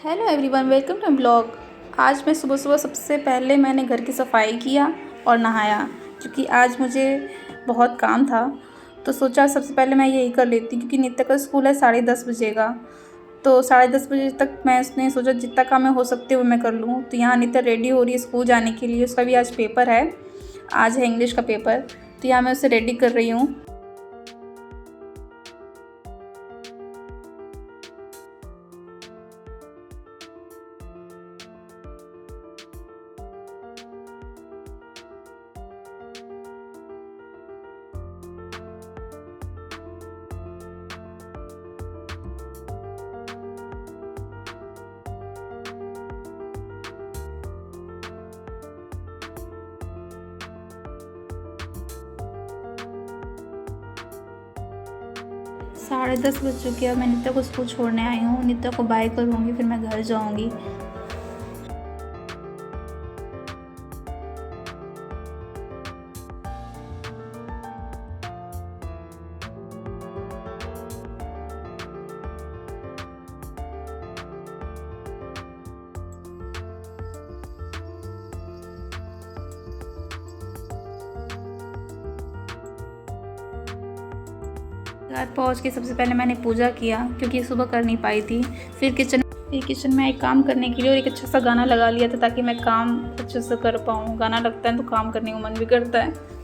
Hello everyone, welcome to blog. आज मैं सुबह सुबह सबसे पहले मैंने घर की सफाई किया और नहाया, क्योंकि आज मुझे बहुत काम था। तो सोचा सबसे पहले मैं यही कर लेती, क्योंकि नित्य का स्कूल है 10:30 बजे का। तो 10:30 बजे तक मैं उसने सोचा जितना काम मैं हो सकती है वो मैं कर लूँ। तो यहाँ नित्य रेडी हो रही है स्कूल जाने के लिए। उसका भी आज पेपर है, आज है इंग्लिश का पेपर। तो यहाँ मैं उसे रेडी कर रही हूँ। 10:30 बज चुके हैं। मैं नित्या को स्कूल छोड़ने आई हूँ। नित्या को बाय करूँगी, फिर मैं घर जाऊँगी। घर पहुँच के सबसे पहले मैंने पूजा किया, क्योंकि सुबह कर नहीं पाई थी। फिर किचन में एक काम करने के लिए और एक अच्छा सा गाना लगा लिया था, ताकि मैं काम अच्छे से कर पाऊँ। गाना लगता है तो काम करने का मन भी करता है।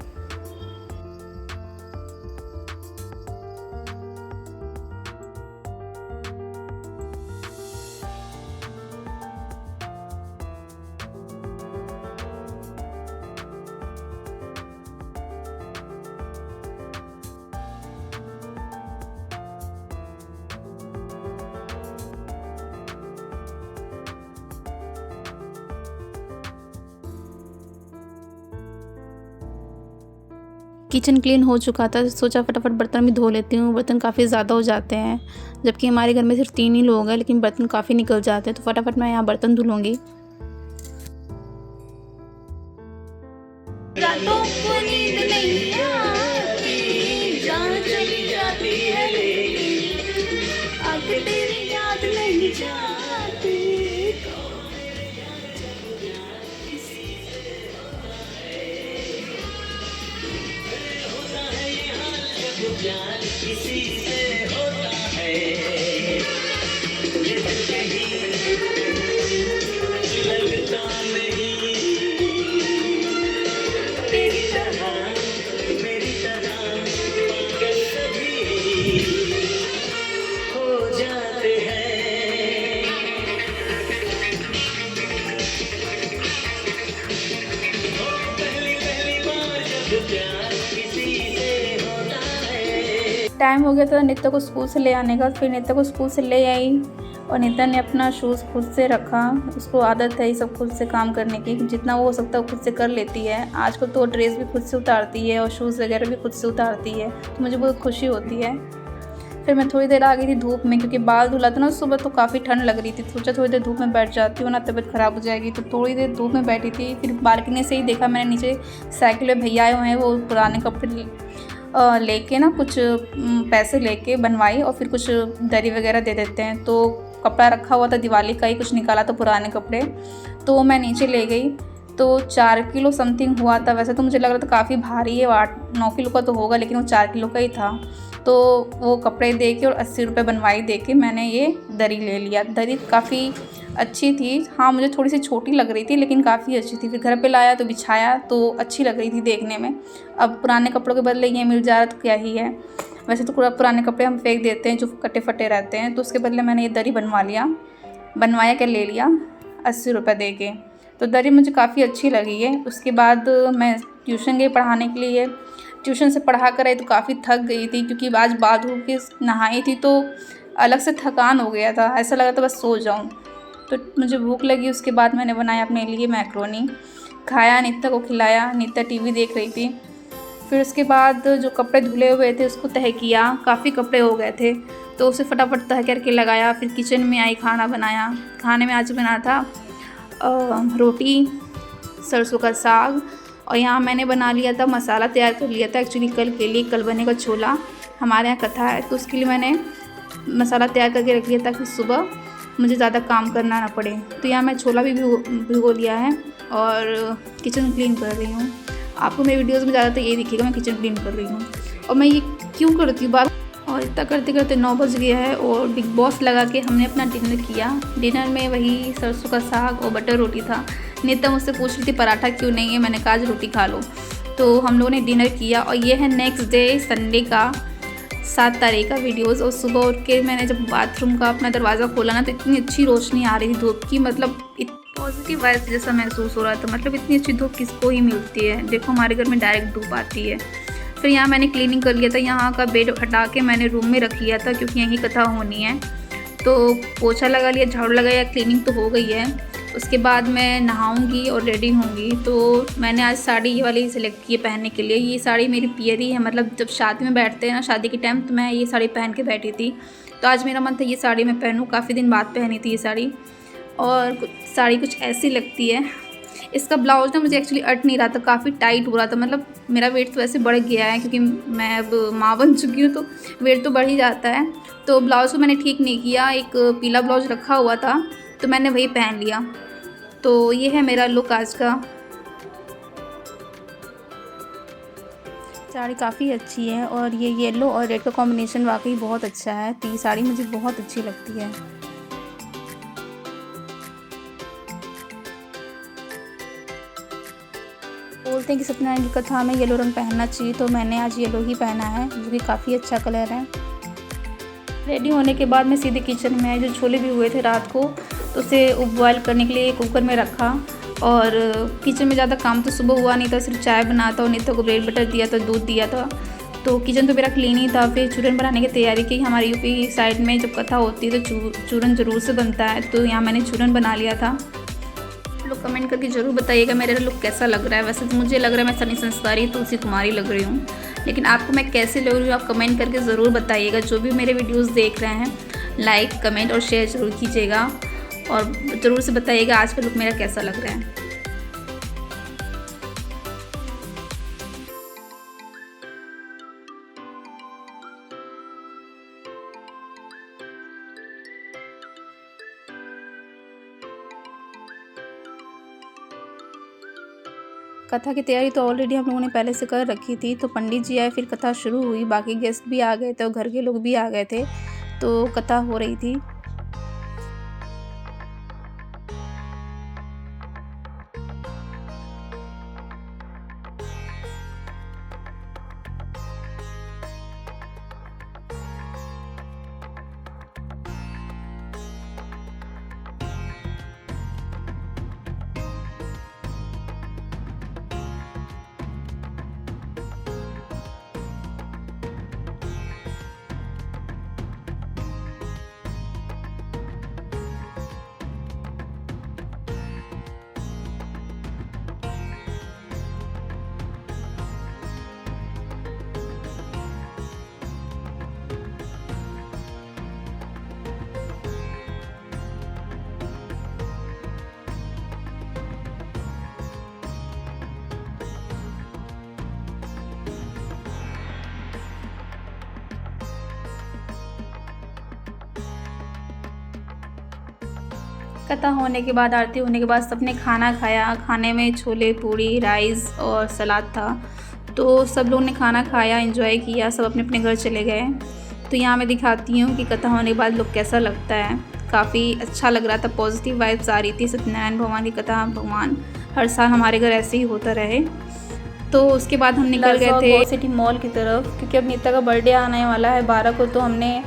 किचन क्लीन हो चुका था, सोचा फटाफट बर्तन भी धो लेती हूँ। बर्तन काफ़ी ज़्यादा हो जाते हैं, जबकि हमारे घर में सिर्फ 3 ही लोग हैं, लेकिन बर्तन काफ़ी निकल जाते हैं। तो फटाफट मैं यहाँ बर्तन धुलूँगी। रातों को नींद नहीं आती, जान चली जाती है लेकिन आके तेरी याद नहीं जाती। किसी से होता है लगता नहीं, तेरी तरह मेरी तरह पागल सभी हो जाते हैं। पहली पहली बार जब प्यार किसी से होता है। टाइम हो गया था नित्या को स्कूल से ले आने का। फिर नित्या को स्कूल से ले आई और नित्या ने अपना शूज़ खुद से रखा। उसको आदत है ये सब खुद से काम करने की, जितना वो हो सकता है वो खुद से कर लेती है। आजकल तो ड्रेस भी खुद से उतारती है और शूज़ वगैरह भी खुद से उतारती है, तो मुझे बहुत खुशी होती है। फिर मैं थोड़ी देर आ गई थी धूप में, क्योंकि बाल धुला था ना सुबह, तो काफ़ी ठंड लग रही थी। सोचा थोड़ी देर धूप में बैठ जाती हूँ ना, तबीयत ख़राब हो जाएगी। तो थोड़ी देर धूप में बैठी थी। फिर बालकनी से ही देखा मैंने, नीचे साइकिल में भैया आए हुए हैं, वो पुराने कपड़े लेके ना कुछ पैसे लेके बनवाई, और फिर कुछ दरी वगैरह दे देते हैं। तो कपड़ा रखा हुआ था दिवाली का ही, कुछ निकाला था पुराने कपड़े, तो मैं नीचे ले गई। तो 4 किलो समथिंग हुआ था। वैसे तो मुझे लग रहा था काफ़ी भारी है, 8-9 किलो का तो होगा, लेकिन वो 4 किलो का ही था। तो वो कपड़े दे के और 80 रुपये बनवाई दे के मैंने ये दरी ले लिया। दरी काफ़ी अच्छी थी। हाँ, मुझे थोड़ी सी छोटी लग रही थी, लेकिन काफ़ी अच्छी थी। फिर घर पे लाया तो बिछाया तो अच्छी लग रही थी देखने में। अब पुराने कपड़ों के बदले ये मिल जा रहा तो क्या ही है। वैसे तो पुराने कपड़े हम फेंक देते हैं जो कटे फटे रहते हैं, तो उसके बदले मैंने ये दरी बनवाया क्या ले लिया 80 रुपये दे के। तो दरी मुझे काफ़ी अच्छी लगी है। उसके बाद मैं ट्यूशन गई पढ़ाने के लिए। ट्यूशन से पढ़ा कर आई तो काफ़ी थक गई थी, क्योंकि आज बाल धो के नहाई थी, तो अलग से थकान हो गया था। ऐसा लगा था बस सो जाऊं। तो मुझे भूख लगी। उसके बाद मैंने बनाया अपने लिए मैक्रोनी, खाया, नित्या को खिलाया। नित्या टीवी देख रही थी। फिर उसके बाद जो कपड़े धुले हुए थे उसको तह किया। काफ़ी कपड़े हो गए थे, तो उसे फटाफट तह करके लगाया। फिर किचन में आई, खाना बनाया। खाने में आज बना था रोटी, सरसों का साग, और यहाँ मैंने बना लिया था, मसाला तैयार कर लिया था एक्चुअली कल के लिए। कल बनेगा छोला, हमारे यहाँ कथा है, तो उसके लिए मैंने मसाला तैयार करके रख लिया ताकि सुबह मुझे ज़्यादा काम करना ना पड़े। तो यहाँ मैं छोला भी भिगो लिया है और किचन क्लीन कर रही हूँ। आपको मेरी वीडियोज़ में ज़्यादातर ये दिखेगा मैं किचन क्लीन कर रही हूँ। और मैं ये क्यों करती हूँ बार, और इतना करते करते 9 बज गया है और बिग बॉस लगा के हमने अपना डिनर किया। डिनर में वही सरसों का साग और बटर रोटी था। नीता मुझसे पूछ रही थी पराठा क्यों नहीं है, मैंने कहा आज रोटी खा लो। तो हम लोगों ने डिनर किया और ये है नेक्स्ट डे संडे का 7 तारीख का वीडियोज़। और सुबह उठ के मैंने जब बाथरूम का अपना दरवाज़ा खोला ना तो इतनी अच्छी रोशनी आ रही थी धूप की, मतलब पॉजिटिव वाइब्स जैसा महसूस हो रहा था। मतलब इतनी अच्छी धूप किसको ही मिलती है। देखो हमारे घर में डायरेक्ट धूप आती है। फिर यहाँ मैंने क्लीनिंग कर लिया था। यहाँ का बेड हटा के मैंने रूम में रख लिया था क्योंकि यहीं कथा होनी है। तो पोछा लगा लिया, झाड़ू लगाया, क्लीनिंग तो हो गई है। उसके बाद मैं नहाऊंगी और रेडी होंगी। तो मैंने आज साड़ी ये वाली सिलेक्ट की है पहनने के लिए। ये साड़ी मेरी पियरी है, मतलब जब शादी में बैठते हैं ना शादी के टाइम, तो मैं ये साड़ी पहन के बैठी थी। तो आज मेरा मन था ये साड़ी मैं पहनूँ, काफ़ी दिन बाद पहनी थी ये साड़ी। और साड़ी कुछ ऐसी लगती है। इसका ब्लाउज ना मुझे एक्चुअली अट नहीं रहा था, काफ़ी टाइट हो रहा था। मतलब मेरा वेट तो वैसे बढ़ गया है क्योंकि मैं अब माँ बन चुकी हूँ, तो वेट तो बढ़ ही जाता है। तो ब्लाउज़ को मैंने ठीक नहीं किया। एक पीला ब्लाउज रखा हुआ था तो मैंने वही पहन लिया। तो ये है मेरा लुक आज का। साड़ी काफ़ी अच्छी है और ये येलो और रेड का कॉम्बिनेशन वाकई बहुत अच्छा है। तो ये साड़ी मुझे बहुत अच्छी लगती है। बोलते हैं कि सत्यनारायण की कथा में येलो रंग पहनना चाहिए, तो मैंने आज येलो ही पहना है जो कि काफ़ी अच्छा कलर है। रेडी होने के बाद मैं सीधे किचन में आए। जो छोले भी हुए थे रात को तो उसे बॉयल करने के लिए कुकर में रखा। और किचन में ज़्यादा काम तो सुबह हुआ नहीं था, सिर्फ चाय बनाता और नीता को ब्रेड बटर दिया था, दूध दिया था। तो किचन तो मेरा क्लीन ही था। फिर चूरन बनाने की तैयारी की। हमारे यूपी साइड में जब कथा होती है तो चूरन ज़रूर से बनता है। तो यहाँ मैंने चूरन बना लिया था। लोग कमेंट करके ज़रूर बताइएगा मेरा लुक कैसा लग रहा है। वैसे तो मुझे लग रहा है मैं सनी संस्कारी तुलसी कुमारी लग रही हूँ, लेकिन आपको मैं कैसे लग रही हूँ आप कमेंट करके ज़रूर बताइएगा। जो भी मेरे वीडियोस देख रहे हैं लाइक कमेंट और शेयर ज़रूर कीजिएगा और ज़रूर से बताइएगा आज का लुक मेरा कैसा लग रहा है। कथा की तैयारी तो ऑलरेडी हम लोगों ने पहले से कर रखी थी। तो पंडित जी आए, फिर कथा शुरू हुई। बाकी गेस्ट भी आ गए थे और घर के लोग भी आ गए थे, तो कथा हो रही थी। कथा होने के बाद आरती होने के बाद सबने खाना खाया। खाने में छोले पूड़ी राइस और सलाद था। तो सब लोगों ने खाना खाया, एंजॉय किया, सब अपने अपने घर चले गए। तो यहाँ मैं दिखाती हूँ कि कथा होने के बाद लुक कैसा लगता है। काफ़ी अच्छा लग रहा था, पॉजिटिव वाइब्स आ रही थी। सत्यनारायण भगवान की कथा, भगवान हर साल हमारे घर ऐसे ही होता रहे। तो उसके बाद हम निकल गए थे सिटी मॉल की तरफ, क्योंकि अब नीता का बर्थडे आने वाला है 12 को। तो हमने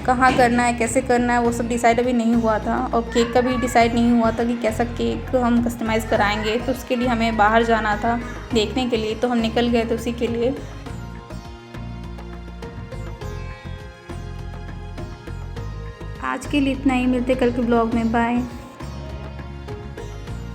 कहाँ करना है कैसे करना है वो सब डिसाइड अभी नहीं हुआ था, और केक का भी डिसाइड नहीं हुआ था कि कैसा केक हम कस्टमाइज़ कराएंगे। तो उसके लिए हमें बाहर जाना था देखने के लिए, तो हम निकल गए थे उसी के लिए। आज के लिए इतना ही, मिलते कल के ब्लॉग में, बाय।